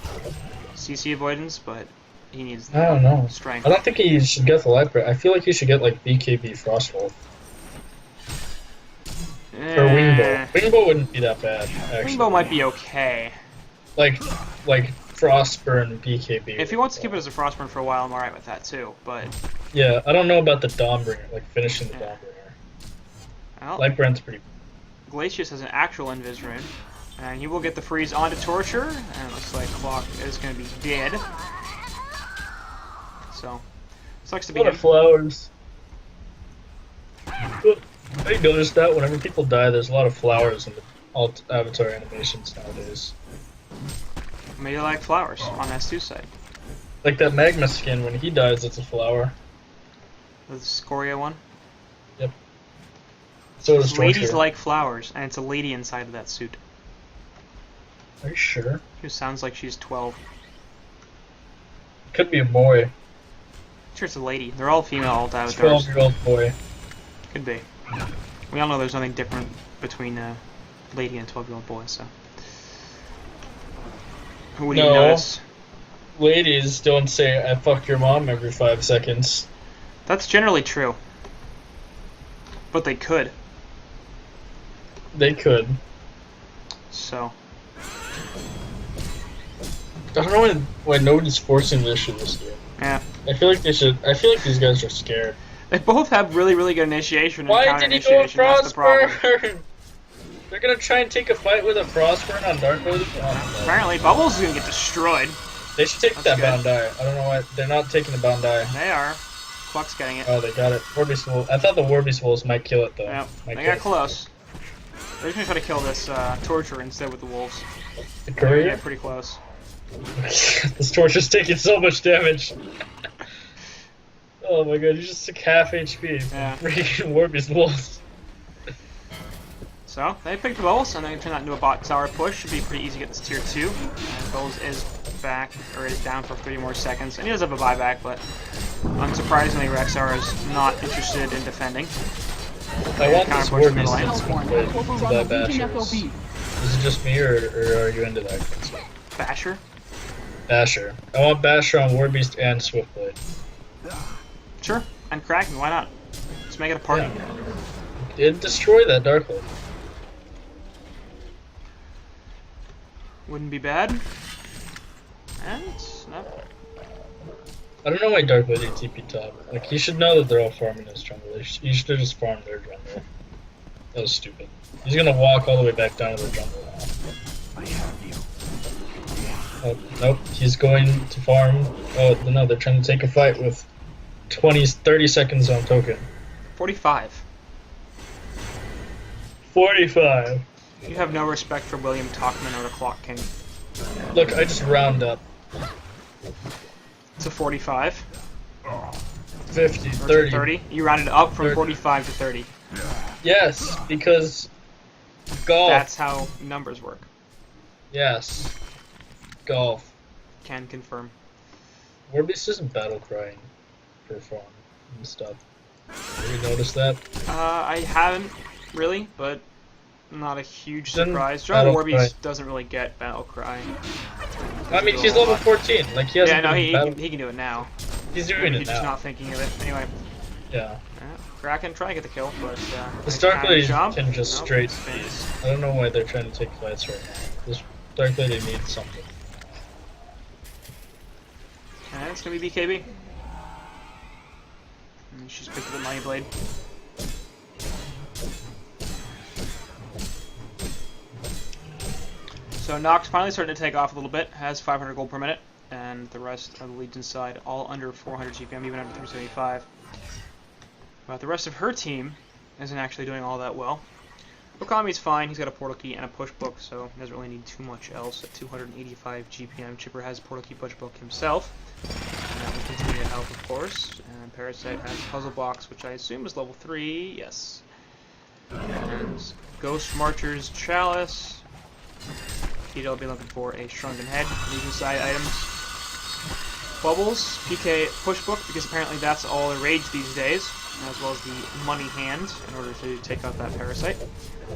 CC avoidance, but he needs I don't know. Strength. I don't think he should get the Light Breath. I feel like he should get like BKB Frostwolf. Or Wingbow. Wingbow wouldn't be that bad, actually. Wingbow might be okay. Like Frostburn BKB. If he wants to keep it as a Frostburn for a while, I'm alright with that too, but... Yeah, I don't know about the Dawnbringer, like finishing the Dawnbringer. Well, Lightbrand's pretty... Glacius has an actual Invis rune, and he will get the freeze onto Torture, and it looks like Clock is going to be dead. So, sucks to be What are flowers? I noticed that whenever people die, there's a lot of flowers in the alt avatar animations nowadays. Maybe they like flowers on S2 side. Like that Magma skin, when he dies, it's a flower. The Scoria one. Yep. So does Ladies Torture. like flowers, and it's a lady inside of that suit. Are you sure? Who sounds like she's 12. Could be a boy. Sure, it's a lady. They're all female alt avatars. 12-year-old boy. Could be. We all know there's nothing different between a lady and a 12-year-old boy, so. What do you notice? Ladies don't say, I fuck your mom every 5 seconds. That's generally true. But they could. They could. So. I don't know why nobody's forcing the issue this game. Yeah. I feel like they should. I feel like these guys are scared. They both have really, really good initiation and Why counter did he go with initiation. That's the problem. Frostburn? They're gonna try and take a fight with a Frostburn on Dark Lady? Oh, Apparently, Bubbles is gonna get destroyed. they should take That's that good. Bound Eye. I don't know why. They're not taking the Bound Eye. They are. Cluck's getting it. Oh, they got it. Warbeast Wolves. I thought the Warbeast Wolves might kill it, though. Yeah, Might they kill got it. close. They're just gonna try to kill this Torture instead with the Wolves. The They're courier? getting pretty close. This Torture's taking so much damage. Oh my god, you just took half HP from Yeah. freaking Warbeast Wolves. So, they picked Bubbles, and they're gonna turn that into a bot tower push. Should be pretty easy to get this tier 2. And Bubbles is back, or is down for 30 more seconds. And he does have a buyback, but unsurprisingly, REXXAR is not interested in defending. I want this Counterpunch in the Warbeast lane. that's Hellborn played has to overrun that the Legion Bashers. FOB. Is it just me, or are you into that? Basher? Basher. I want Basher on Warbeast and Swiftblade. Sure. And Kraken, why not? Let's make it a party. Yeah. It'd destroy that Dark Lord. Wouldn't be bad. And, no. I don't know why Dark Lady TP top. Like, he should know that they're all farming his jungle. He should have just farmed their jungle. That was stupid. He's gonna walk all the way back down to the jungle now. Oh, nope, he's going to farm. Oh, no, they're trying to take a fight with 30 seconds on token. 45. 45. You have no respect for William Talkman or the Clock King. Look, I just round up. It's a 45. 50, Or 30. 30. You rounded up from 30. 45 to 30. Yes, because golf. That's how numbers work. Yes. Golf. Can confirm. Warbeast isn't battle crying for farm and stuff. Have you noticed that? I haven't really, but not a huge Then surprise. Dragon Battle Warbeast Cry. doesn't really get Battle Cry. I mean, he's level 14. Like, he hasn't Yeah, no, been he can do it now. He's doing it He's now. just not thinking of it. Anyway. Yeah. Kraken try to get the kill, but The Dark Lady jump. can just Nope, straight spins. speed. I don't know why they're trying to take fights right now. This Dark Lady needs something. And it's gonna be BKB. And she's picked up the Money Blade. So Nox finally starting to take off a little bit, has 500 gold per minute, and the rest of the Legion side all under 400 GPM, even under 375. But the rest of her team isn't actually doing all that well. Okami's fine, he's got a portal key and a push book, so he doesn't really need too much else at 285 GPM. Chipper has a portal key push book himself, and that will continue to help, of course. And Parasite has puzzle box, which I assume is level 3, yes. And Ghost Marcher's Chalice. Peter will be looking for a Shrunken Head, Legion side items. Bubbles, PK push book, because apparently that's all the rage these days, as well as the money hand in order to take out that Parasite.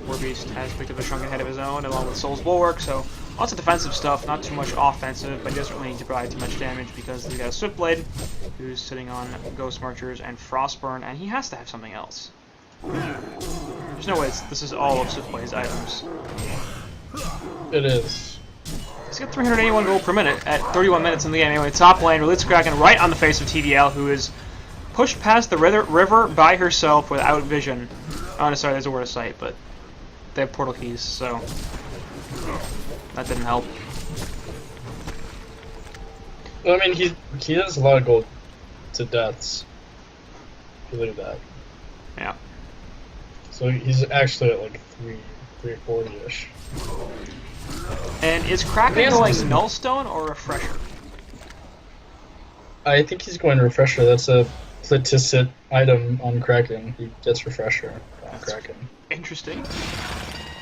Warbeast has picked up a Shrunken Head of his own along with Soul's Bulwark, so lots of defensive stuff, not too much offensive, but he doesn't really need to provide too much damage because he's got a Swiftblade who's sitting on Ghost Marchers and Frostburn, and he has to have something else. There's no way this is all of Swiftblade's items. It is. He's got 381 gold per minute at 31 minutes in the game. Anyway, top lane, Blitzkraken right on the face of TDL, who is pushed past the river by herself without vision. Oh, no, sorry, there's a word of sight, but they have portal keys, so that didn't help. Well, I mean, he has a lot of gold to deaths. If you look at that. Yeah. So he's actually at like 340-ish. And is Kraken going Nullstone or Refresher? I think he's going Refresher. That's a Platicit item on Kraken. He gets Refresher on Kraken. Interesting.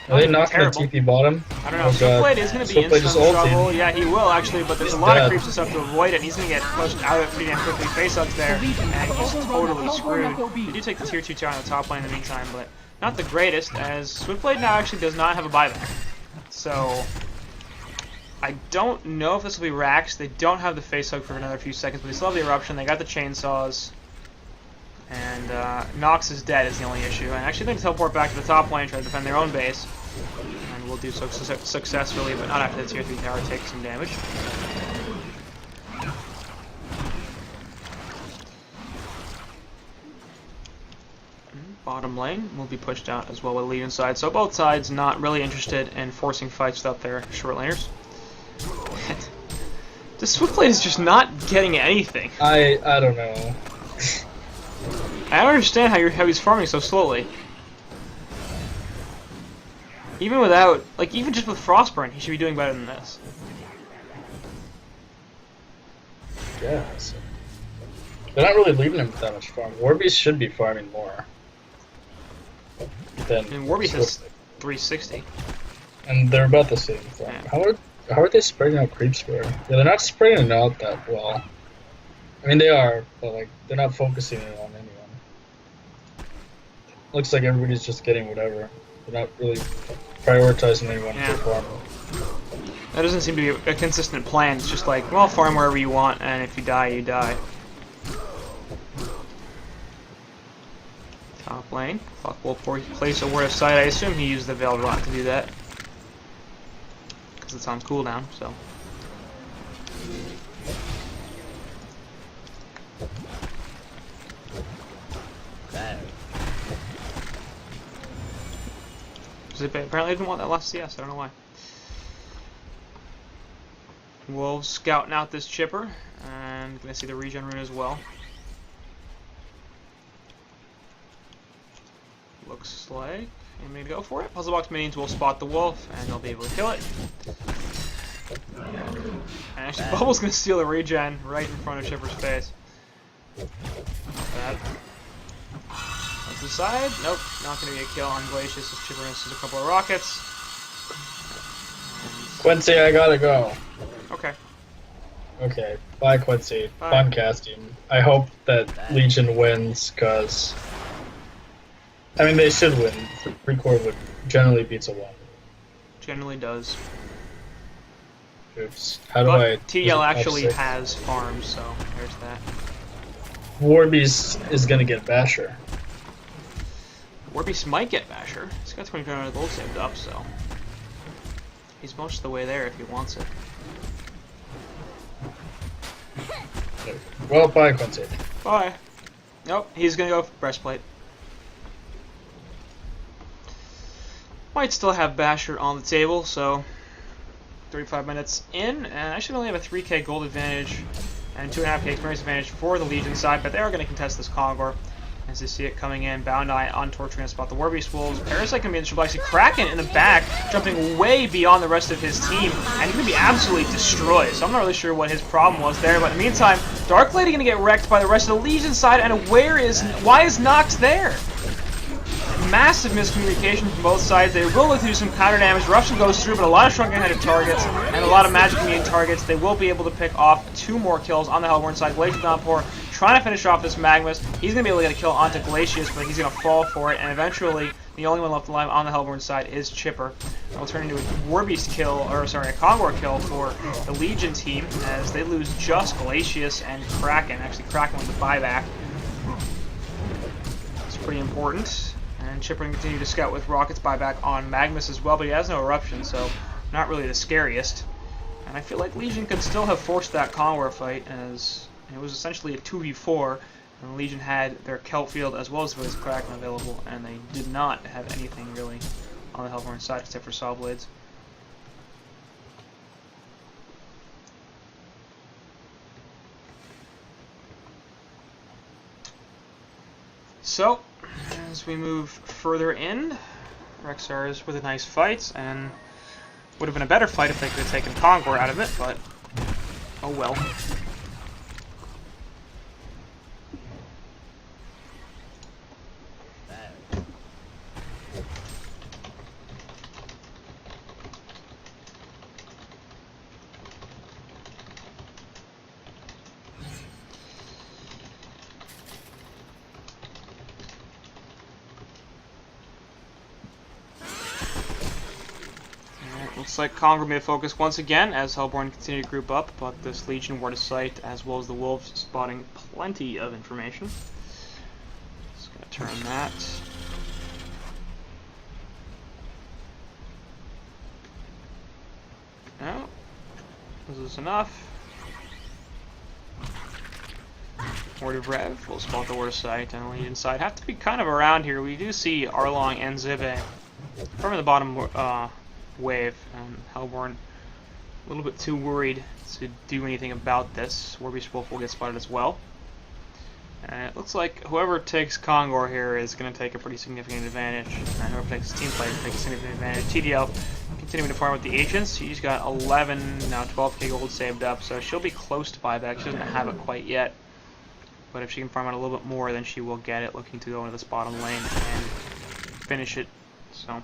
Are they not going to TP bottom? I don't know. Swiftblade is going to be in some trouble. Yeah, he will actually, but there's a lot of creeps and stuff to avoid it, and he's going to get pushed out of it pretty damn quickly. Face up there, and he's totally screwed. They do take the tier 2 tower on the top lane in the meantime, but not the greatest, as Swiftblade now actually does not have a buyback. So I don't know if this will be Rax. They don't have the face hug for another few seconds, but they still have the eruption. They got the chainsaws. And Nox is dead is the only issue. And actually they can teleport back to the top lane, try to defend their own base. And will do so successfully, but not after the tier 3 tower takes some damage. Bottom lane will be pushed out as well with Legion side. So both sides not really interested in forcing fights without their short laners. The Swiftblade is just not getting anything. I don't know. I don't understand how he's farming so slowly. Even without, like, even just with Frostburn, he should be doing better than this. Yes. They're not really leaving him with that much farm. Warbeast should be farming more. And Warbeast has 360. And they're about the same farm. Yeah. How are they spreading out creeps for? Yeah, they're not spreading it out that well. I mean, they are, but like they're not focusing it on anyone. Looks like everybody's just getting whatever. They're not really prioritizing anyone for farm. That doesn't seem to be a consistent plan. It's just like, well, farm wherever you want, and if you die, you die. Top lane. Fuck will place a word of sight. I assume he used the Veiled Rot to do that. Because it's on cooldown, so. Apparently didn't want that last CS, I don't know why. Wolves scouting out this chipper, and gonna see the regen rune as well. Looks like I'm gonna go for it. Puzzle box minions will spot the wolf, and they'll be able to kill it. And actually, Bubble's gonna steal the regen right in front of Chipper's face. That. To the side. Nope, not going to be a kill on Glacius as Chipper misses a couple of rockets. Quincy, I gotta go. Okay. Okay, bye Quincy. Bye. Fun casting. I hope that Legion wins, because I mean they should win. 3 core would generally beats a 1. Generally does. Oops. How do I... But TL actually F6? has farms, so there's that. Warbeast is gonna get Basher. Warbeast might get Basher. He's got 2,500 gold saved up, so he's most of the way there if he wants it. Well, bye, Quincy. Bye. Nope, he's gonna go for breastplate. Might still have Basher on the table, so 35 minutes in, and I should only have a 3k gold advantage and 2.5k experience advantage for the Legion side, but they are going to contest this Kongor as they see it coming in. Bound Eye on Torch trying to spot the Warbeast Wolves. Parasite can be in the trouble. Actually, Kraken in the back, jumping way beyond the rest of his team, and he's going to be absolutely destroyed. So I'm not really sure what his problem was there, but in the meantime, Dark Lady going to get wrecked by the rest of the Legion side, and why is Nox there? Massive miscommunication from both sides. They will look to do some counter damage. Ruption goes through, but a lot of shrunken-headed targets and a lot of magic immune targets. They will be able to pick off 2 more kills on the Hellborn side. Glacial Downpour trying to finish off this Magnus. He's going to be able to get a kill onto Glacius, but he's going to fall for it. And eventually, the only one left alive on the Hellborn side is Chipper. It'll turn into a Warbeast kill, or sorry, a Kongor kill for the Legion team as they lose just Glacius and Kraken. Actually, Kraken with the buyback. It's pretty important. And Chipper can continue to scout with Rocket's buyback on Magnus as well, but he has no eruption, so not really the scariest. And I feel like Legion could still have forced that Kongor fight, as it was essentially a 2v4, and Legion had their Kelp field as well as the Kraken available, and they did not have anything really on the Hellborn side except for Saw Blades. So, as we move further in, REXXARS with a nice fight, and would have been a better fight if they could have taken Kongor out of it, but oh well. Looks like Kongor may focus once again as Hellborn continue to group up, but this Legion were to sight as well as the Wolves spotting plenty of information. Just gonna turn that. No, this is enough. Word of Rev will spot the Word of Sight, and the Legion side have to be kind of around here. We do see Arlong and Zibe from the bottom wave, and Hellborn a little bit too worried to do anything about this. Warbeast Wolf will get spotted as well. And it looks like whoever takes Kongor here is going to take a pretty significant advantage, and whoever takes team play takes a significant advantage. TDL continuing to farm with the agents. She's got 11, now 12k gold saved up, so she'll be close to buyback. She doesn't have it quite yet, but if she can farm out a little bit more, then she will get it, looking to go into this bottom lane and finish it. So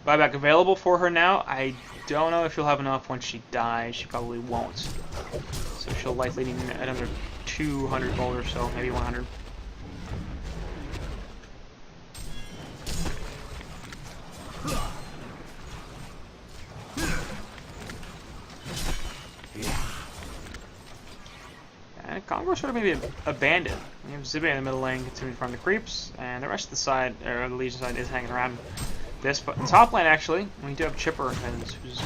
buyback available for her now. I don't know if she'll have enough when she dies. She probably won't. So she'll likely need another 200 gold or so, maybe 100. And Kongor sort of maybe abandoned. We have Zibe in the middle lane continuing to farm the creeps, and the rest of the side, or the Legion side, is hanging around this. But in top lane, actually, we do have Chipper, who's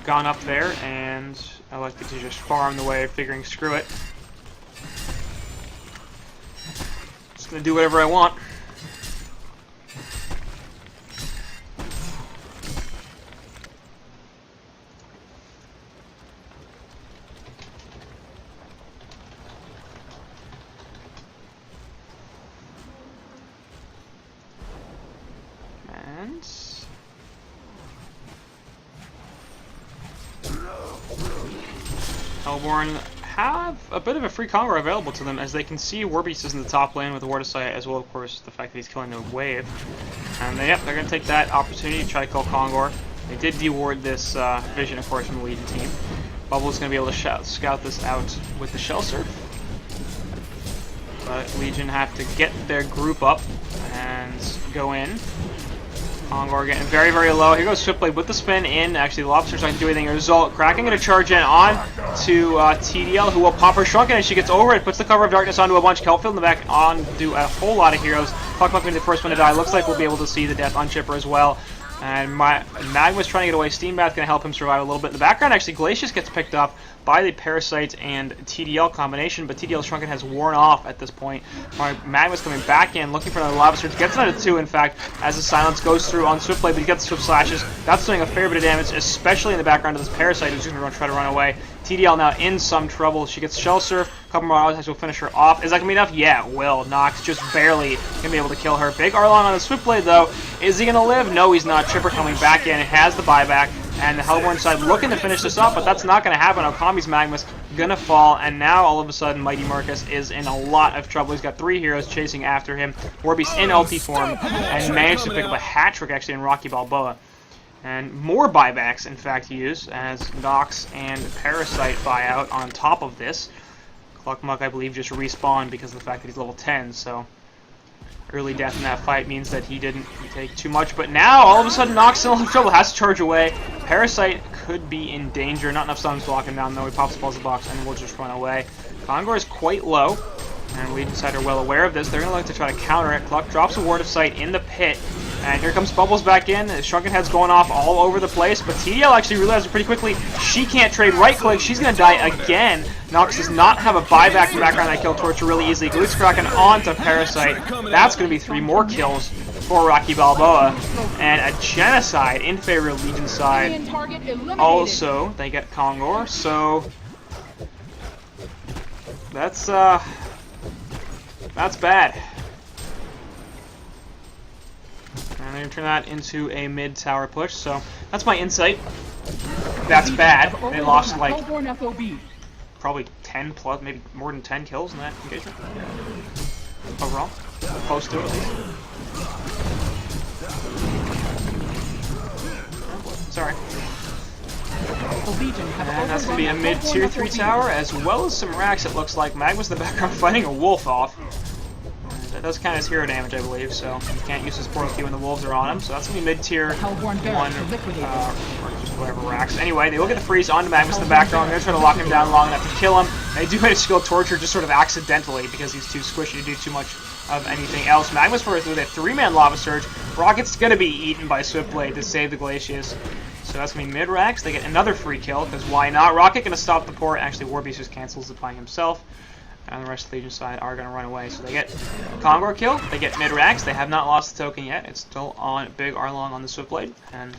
gone up there, and I like to just farm the way, figuring screw it. Just gonna do whatever I want. Hellborn have a bit of a free Kongor available to them, as they can see Warbeast is in the top lane with the Ward of Sight, as well, of course, the fact that he's killing the wave. And yep, they're going to take that opportunity to try to kill Kongor. They did deward this vision, of course, from the Legion team. Bubble's going to be able to scout this out with the Shell Surf. But Legion have to get their group up and go in. Kongor getting very, very low. Here goes Swiftblade with the spin in. Actually, the Lobster's not going to do anything. Result, Kraken going to charge in on to TDL, who will pop her Shrunken as she gets over it. Puts the cover of darkness onto a bunch. Kelfield in the back on do a whole lot of heroes. Puck will be the first one to die. Looks like we'll be able to see the death on Chipper as well. And Magma's trying to get away. Steam Bath going to help him survive a little bit. In the background, actually, Glacius gets picked up by the Parasite and TDL combination, but TDL Shrunken has worn off at this point. Magma's coming back in, looking for another Lava Surge. Gets another 2, in fact, as the silence goes through on Swiftblade, but he gets Swift Slashes. That's doing a fair bit of damage, especially in the background of this Parasite, who's going to try to run away. TDL now in some trouble. She gets Shell Surf. A couple more attacks will finish her off. Is that going to be enough? Yeah, it will. Nox just barely going to be able to kill her. Big Arlong on the Swiftblade, though. Is he going to live? No, he's not. Chipper coming back in. It has the buyback. And the Hellborn side looking to finish this up, but that's not going to happen. Okami's Magma's going to fall, and now all of a sudden Mighty Marcus is in a lot of trouble. He's got 3 heroes chasing after him. Warbeast in LT form, and managed to pick up a hat-trick actually in Rocky Balboa. And more buybacks, in fact, used as Nox and Parasite buy out on top of this. Cluckmuck, I believe, just respawned because of the fact that he's level 10, so early death in that fight means that he didn't take too much. But now, all of a sudden, Nox in a lot of trouble, has to charge away. Parasite could be in danger. Not enough stuns to lock him down, though. He pops the Puzzle Box and will just run away. Kongor is quite low, and Legion side are well aware of this. They're going to like to try to counter it. Cluck drops a Ward of Sight in the pit. And here comes Bubbles back in. The Shrunken Head's going off all over the place, but TDL actually realizes pretty quickly she can't trade right-click. She's going to die again. Nox does not have a buyback from background that kill Torture really easily. Glutes Kraken onto Parasite. That's going to be 3 more kills for Rocky Balboa. And a Genocide in favor of Legion side. Also, they get Kongor, so that's bad. And they're going to turn that into a mid-tower push, so that's my insight. That's bad. They lost, like, probably 10 plus, maybe more than 10 kills in that engagement. Overall. Close to it, at least. Sorry. And that's going to be a mid-tier 3 tower, as well as some racks, it looks like. Magma's in the background fighting a wolf off. That does count as hero damage, I believe, so you can't use his portal key when the wolves are on him. So that's going to be mid-tier 1, or just whatever racks. Anyway, they look at the freeze onto Magnus in the background. They're trying to lock him down long enough to kill him. They do manage to kill Torture just sort of accidentally because he's too squishy to do too much of anything else. Magnus with a 3-man Lava Surge. Rocket's going to be eaten by Swiftblade to save the Glacius. So that's going to be mid-racks. They get another free kill, because why not? Rocket going to stop the port. Actually, Warbeast just cancels it by himself. And the rest of the Legion side are going to run away. So they get Kongor kill. They get mid-racks. They have not lost the token yet. It's still on Big Arlong on the Swiftblade. And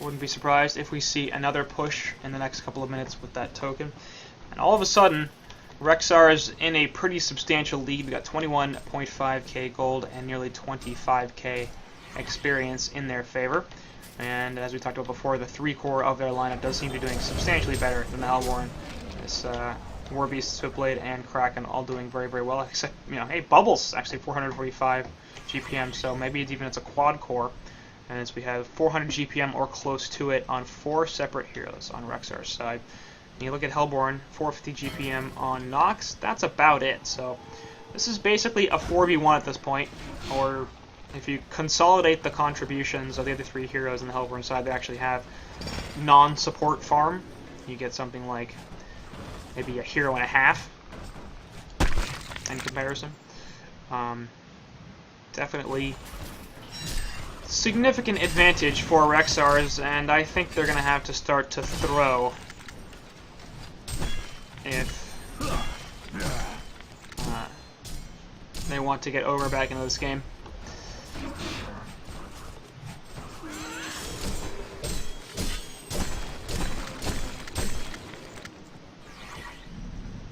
wouldn't be surprised if we see another push in the next couple of minutes with that token. And all of a sudden, REXXARS in a pretty substantial lead. We got 21.5k gold and nearly 25k experience in their favor. And as we talked about before, the 3 core of their lineup does seem to be doing substantially better than the Hellborn. This Warbeast, Swiftblade, and Kraken all doing very, very well. Except, you know, hey, Bubbles actually 445 GPM, so maybe it's a quad core. And as we have 400 GPM or close to it on 4 separate heroes on REXXARS side. And you look at Hellborn, 450 GPM on Nox. That's about it. So this is basically a 4v1 at this point, or if you consolidate the contributions of the other 3 heroes on the Hellborn side, they actually have non-support farm. You get something like maybe a hero and a half in comparison. Definitely significant advantage for REXXARS, and I think they're going to have to start to throw if they want to get over back into this game.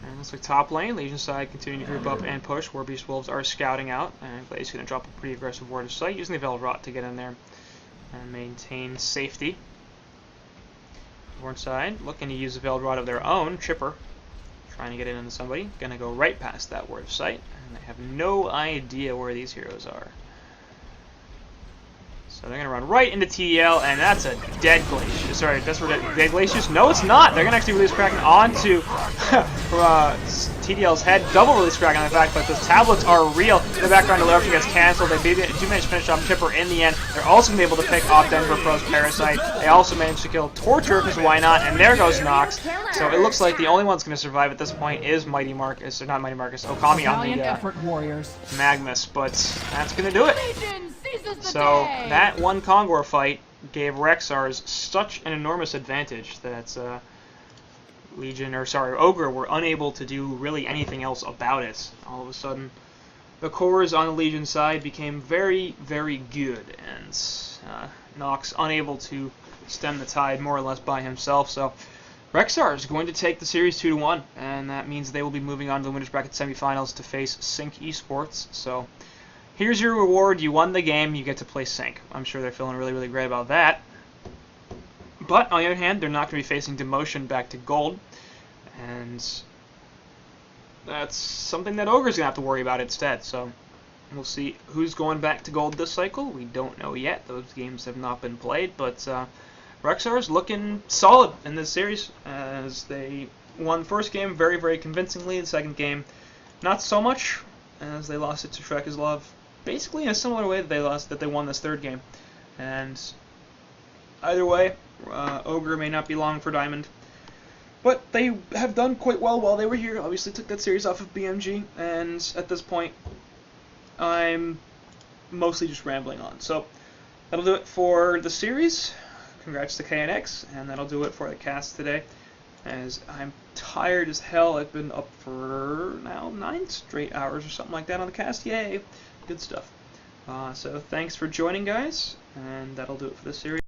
And looks like top lane, Legion side continuing to group up and push. Warbeast Wolves are scouting out, and Glade's going to drop a pretty aggressive Ward of Sight, using the Velrot to get in there and maintain safety. Hellborn side looking to use the Velrot of their own. Chipper trying to get in into somebody. Going to go right past that Ward of Sight, and they have no idea where these heroes are. So So they're going to run right into TDL, and that's a dead Glacius. Sorry, that's for dead Glacius. No, it's not. They're going to actually release Kraken onto TDL's head. Double release Kraken, in fact, but the tablets are real. In the background, the eruption gets canceled. They do manage to finish off Chipper in the end. They're also going to be able to pick off Denver Pro's Parasite. They also managed to kill Torture, because why not? And there goes Nox. So it looks like the only one that's going to survive at this point is Mighty Marcus, or not Mighty Marcus, Okami on the effort, warriors. Magmus, but that's going to do it. So that one Kongor fight gave REXXARS such an enormous advantage that Ogre were unable to do really anything else about it. All of a sudden, the cores on the Legion side became very, very good, and Nox unable to stem the tide more or less by himself. So REXXARS is going to take the series 2-1, and that means they will be moving on to the winners bracket semifinals to face Sync Esports. So here's your reward. You won the game. You get to play Sync. I'm sure they're feeling really, really great about that. But on the other hand, they're not going to be facing demotion back to Gold, and that's something that Ogre's going to have to worry about instead. So we'll see who's going back to Gold this cycle. We don't know yet. Those games have not been played, but REXXARS looking solid in this series, as they won the first game very, very convincingly. The second game, not so much, as they lost it to Shrek is Love, basically in a similar way that they won this third game. And either way, Ogre may not be long for Diamond, but they have done quite well while they were here. Obviously took that series off of BMG, and at this point, I'm mostly just rambling on. So that'll do it for the series. Congrats to KNX, and that'll do it for the cast today, as I'm tired as hell. I've been up for now 9 straight hours or something like that on the cast. Yay! Good stuff. So thanks for joining, guys, and that'll do it for this series.